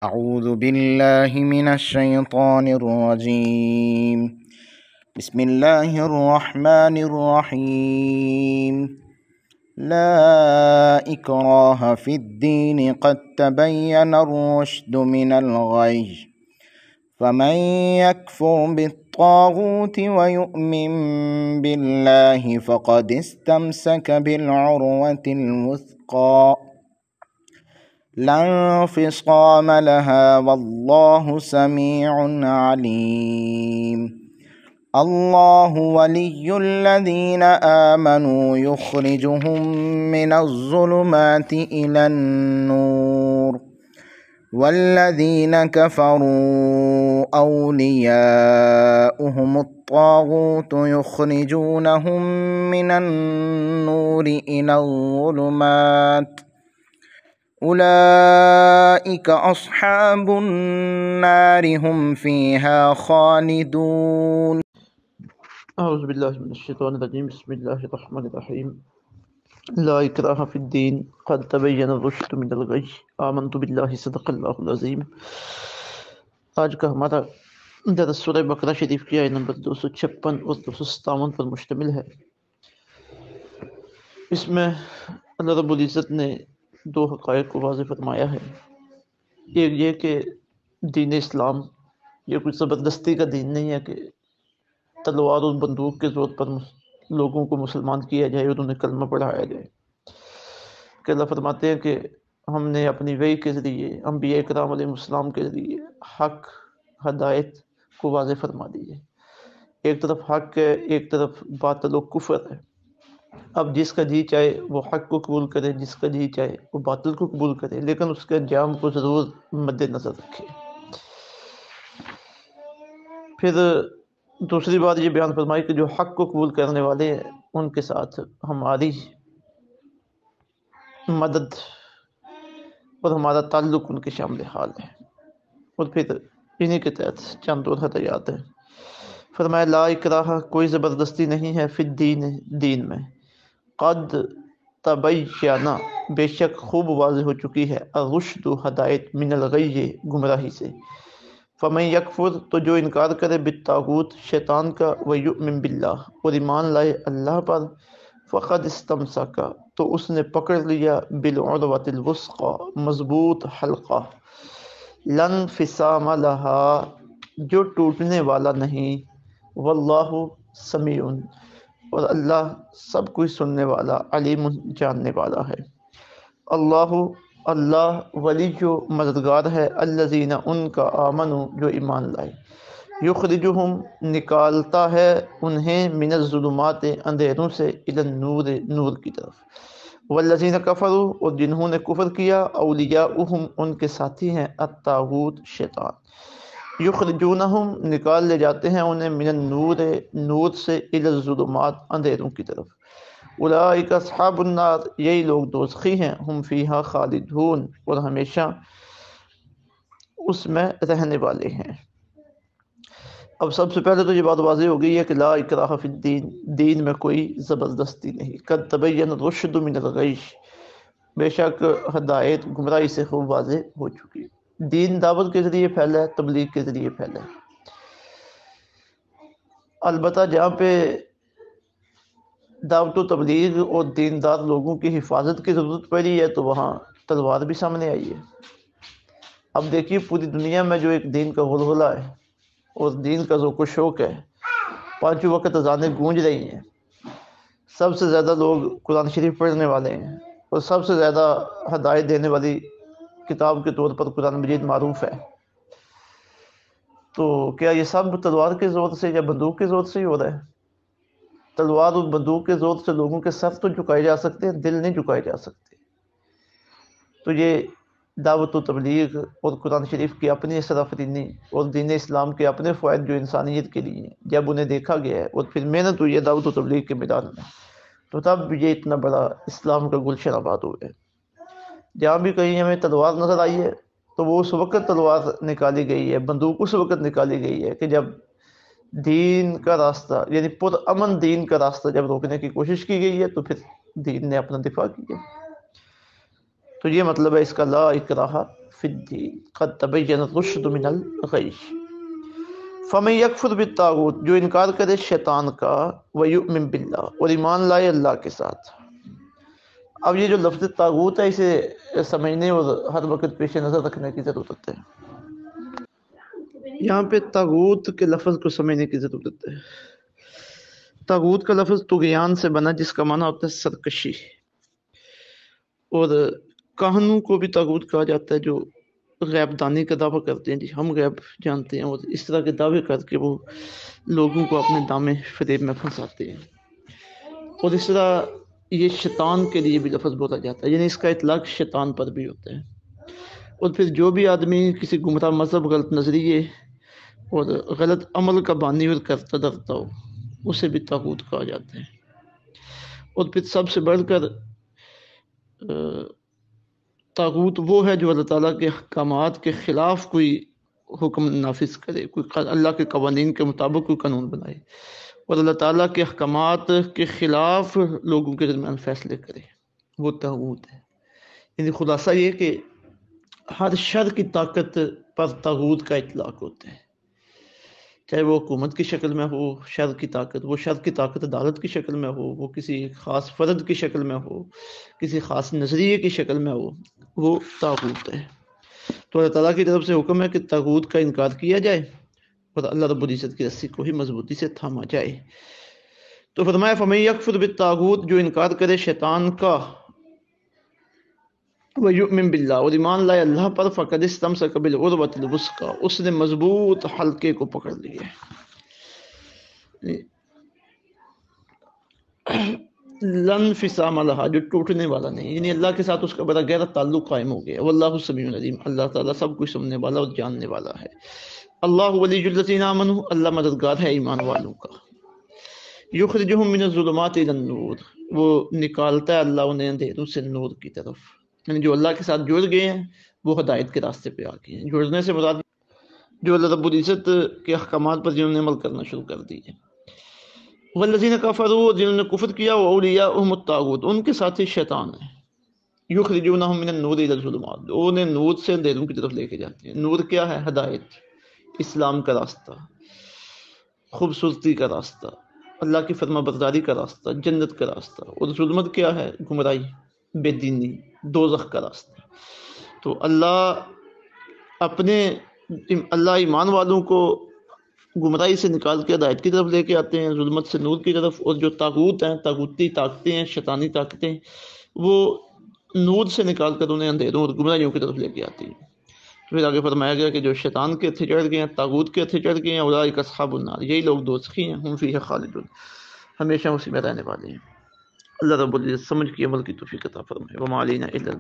أعوذ بالله من الشيطان الرجيم. بسم الله الرحمن الرحيم. لا إكراه في الدين قد تبين الرشد من الغي، فمن يكفر بالطاغوت ويؤمن بالله فقد استمسك بالعروة الوثقى لا انفصام لها والله سميع عليم. الله ولي الذين آمنوا يخرجهم من الظلمات إلى النور، والذين كفروا أولياؤهم الطاغوت يخرجونهم من النور إلى الظلمات، أولئك أصحاب النار هم فيها خالدون. اعوذ باللہ من الشیطان الرجیم بسم اللہ الرحمن الرحیم لا اکراہ فی الدین قد تبین الرشد من الغی آمنت باللہ صدق اللہ العظیم۔ آج کا ہمارا درس سورہ بقرہ شریف کی آیت نمبر 256 اور 257 پر مشتمل ہے۔ اس میں اللہ رب العزت نے دو حقائق کو واضح فرمایا ہے۔ ایک یہ کہ دین اسلام یہ کچھ زبردستی کا دین نہیں ہے کہ تلوار اور بندوق کے زور پر لوگوں کو مسلمان کیا جائے اور انہیں کلمہ پڑھایا جائے، کہ اللہ فرماتے ہیں کہ ہم نے اپنی وحی کے ذریعے انبیاء کرام علیہ السلام کے ذریعے حق ہدایت کو واضح فرما دی ہے۔ ایک طرف حق ہے، ایک طرف باطل و کفر ہے۔ اب جس کا جی چاہے وہ حق کو قبول کرے، جس کا جی چاہے وہ باطل کو قبول کرے، لیکن اس کے انجام کو ضرور مد نظر رکھے۔ پھر دوسری بات یہ بیان فرمائی کہ جو حق کو قبول کرنے والے ہیں ان کے ساتھ ہماری مدد اور ہمارا تعلق ان کے شامل حال ہے۔ اور پھر انہی کے تحت چند اور ہدایات ہیں۔ فرمایا لا اکراہ، کوئی زبردستی نہیں ہے، فی الدین، دین میں، قد تبین، بے شک خوب واضح ہو چکی ہے، الرشد، ہدایت، من الغی، گمراہی سے۔ فمن یکفر، تو جو انکار کرے، بالطاغوت، شیطان کا، ویؤمن باللہ، اور ایمان لائے اللہ پر، فقد استمسک، تو اس نے پکڑ لیا، بالعروۃ الوثقی، مضبوط حلقہ، لا انفصام لہا، جو ٹوٹنے والا نہیں، واللہ سمیع، اور اللہ سب کچھ سننے والا، علیم، جاننے والا ہے۔ اللہ ولی جو مددگار ہے، الذین، ان کا، آمنوا، جو ایمان لائے، یخرجہم، نکالتا ہے انہیں، من الظلمات، اندھیروں سے، الی النور، نور کی طرف، والذین کفروا، اور جنہوں نے کفر کیا، اولیاؤہم، ان کے ساتھی ہیں، الطاغوت، شیطان، یخرجونہم، نکال لے جاتے ہیں انہیں، من النور، نور سے، الی الظلمات، اندھیروں کی طرف، اولئک اصحاب النار، یہی لوگ دوزخی ہیں، ہم فیہا خالدون، اور ہمیشہ اس میں رہنے والے ہیں۔ اب سب سے پہلے تو یہ بات واضح ہو گئی ہے کہ لا اکراہ فی الدین، دین میں کوئی زبردستی نہیں۔ قد تبین الرشد من الغی، بے شک ہدایت گمراہی سے خوب واضح ہو چکی ہے۔ دین دعوت کے ذریعے پھیلا ہے، تبلیغ کے ذریعے پھیلا ہے۔ البتہ جہاں پہ دعوت و تبلیغ اور دیندار لوگوں کی حفاظت کی ضرورت پڑی ہے تو وہاں تلوار بھی سامنے آئی ہے۔ اب دیکھیے پوری دنیا میں جو ایک دین کا غلغلہ ہے اور دین کا ذوق و شوق ہے، پانچوں وقت اذانیں گونج رہی ہیں، سب سے زیادہ لوگ قرآن شریف پڑھنے والے ہیں، اور سب سے زیادہ ہدایت دینے والی کتاب کے طور پر قرآن مجید معروف ہے، تو کیا یہ سب تلوار کے زور سے یا بندوق کے زور سے ہی ہو رہا ہے؟ تلوار اور بندوق کے زور سے لوگوں کے سر تو جھکائے جا سکتے ہیں، دل نہیں جھکائے جا سکتے۔ تو یہ دعوت و تبلیغ اور قرآن شریف کی اپنی اثر آفرینی اور دین اسلام کے اپنے فوائد جو انسانیت کے لیے ہیں، جب انہیں دیکھا گیا ہے اور پھر محنت ہوئی ہے دعوت و تبلیغ کے میدان میں، تو تب یہ اتنا بڑا اسلام کا گلشن آباد ہو گیا۔ جہاں بھی کہیں ہمیں تلوار نظر آئی ہے تو وہ اس وقت تلوار نکالی گئی ہے، بندوق اس وقت نکالی گئی ہے کہ جب دین کا راستہ، یعنی پرامن دین کا راستہ جب روکنے کی کوشش کی گئی ہے تو پھر دین نے اپنا دفاع کیا۔ تو یہ مطلب ہے اس کا لا اکراہ فی الدین قد تبین الرشد من الغی۔ فمن یکفر بالطاغوت، جو انکار کرے شیطان کا، ویؤمن باللہ، اور ایمان لائے اللہ کے ساتھ۔ اب یہ جو لفظ طاغوت ہے اسے سمجھنے اور ہر وقت پیش نظر رکھنے کی ضرورت ہے۔ یہاں پہ طاغوت کے لفظ کو سمجھنے کی ضرورت ہے۔ طاغوت کا لفظ طغیان سے بنا، جس کا معنی ہوتا ہے سرکشی، اور کہنوں کو بھی طاغوت کہا جاتا ہے جو غیب دانی کا دعویٰ کرتے ہیں، جی ہم غیب جانتے ہیں، اور اس طرح کے دعوے کر کے وہ لوگوں کو اپنے دامے فریب میں پھنساتے ہیں۔ اور اس طرح یہ شیطان کے لیے بھی لفظ بولا جاتا ہے، یعنی اس کا اطلاق شیطان پر بھی ہوتا ہے۔ اور پھر جو بھی آدمی کسی گمراہ مذہب، غلط نظریے اور غلط عمل کا بانی اور کرتا ڈرتا ہو، اسے بھی طاغوت کہا جاتا ہے۔ اور پھر سب سے بڑھ کر طاغوت وہ ہے جو اللہ تعالیٰ کے احکامات کے خلاف کوئی حکم نافذ کرے، کوئی اللہ کے قوانین کے مطابق کوئی قانون بنائے، اور اللہ تعالیٰ کے احکامات کے خلاف لوگوں کے درمیان فیصلے کرے، وہ طاغوت ہے۔ یعنی خلاصہ یہ کہ ہر شر کی طاقت پر طاغوت کا اطلاق ہوتا ہے، چاہے وہ حکومت کی شکل میں ہو شر کی طاقت، وہ شر کی طاقت عدالت کی شکل میں ہو، وہ کسی خاص فرد کی شکل میں ہو، کسی خاص نظریے کی شکل میں ہو، وہ طاغوت ہے۔ تو اللہ تعالیٰ کی طرف سے حکم ہے کہ طاغوت کا انکار کیا جائے اور اللہ رب العزت کی رسی کو ہی مضبوطی سے تھاما جائے۔ تو فرمایا فمن یکفر بالطاغوت، جو انکار کرے شیطان کا، ویؤمن باللہ، اور ایمان لائے اللہ پر، فقد استمسک بالعروۃ الوثقی، اس نے مضبوط حلقے کو پکڑ لیا لن انفصام لہا، جو ٹوٹنے والا نہیں، یعنی اللہ کے ساتھ اس کا بڑا گہرا تعلق قائم ہو گیا۔ واللہ سمیع علیم، اللہ تعالیٰ سب کچھ سننے والا اور جاننے والا ہے۔ اللہ ولی الذین آمنوا، اللہ مددگار ہے ایمان والوں کا۔ یخرجہم من الظلمات الی النور، وہ نکالتا ہے اللہ انہیں اندھیروں سے نور کی طرف، یعنی جو اللہ کے ساتھ جڑ گئے ہیں وہ ہدایت کے راستے پہ آ گئے ہیں۔ جڑنے سے مراد جو اللہ رب العزت کے احکامات پر جنہوں نے عمل کرنا شروع کر دیے۔ والذین کفروا، جنہوں نے کفر کیا، واولیاؤہم الطاغوت، ان کے ساتھی شیطان ہیں۔ یخرجونہم من النور الی الظلمات، انہیں نور سے اندھیروں کی طرف لے کے جاتے ہیں۔ نور کیا ہے؟ ہدایت، اسلام کا راستہ، خوبصورتی کا راستہ، اللہ کی فرما برداری کا راستہ، جنت کا راستہ۔ اور ظلمت کیا ہے؟ گمراہی، بے دینی، دوزخ کا راستہ۔ تو اللہ ایمان والوں کو گمراہی سے نکال کے ہدایت کی طرف لے کے آتے ہیں، ظلمت سے نور کی طرف۔ اور جو طاغوت ہیں، طاغوتی طاقتیں ہیں، شیطانی طاقتیں، وہ نور سے نکال کر انہیں اندھیروں اور گمراہیوں کی طرف لے کے آتی ہیں۔ پھر آگے فرمایا گیا کہ جو شیطان کے ہتھے چڑھ گئے ہیں، طاغوت کے ہتھے چڑھ گئے ہیں، اولئک اصحاب النار، یہی لوگ دوزخی ہیں، ہم فیہا خالدون، ہمیشہ اسی میں رہنے والے ہیں۔ اللہ رب العزت سمجھ کی عمل کی توفیق عطا فرمائے۔ وما علینا الا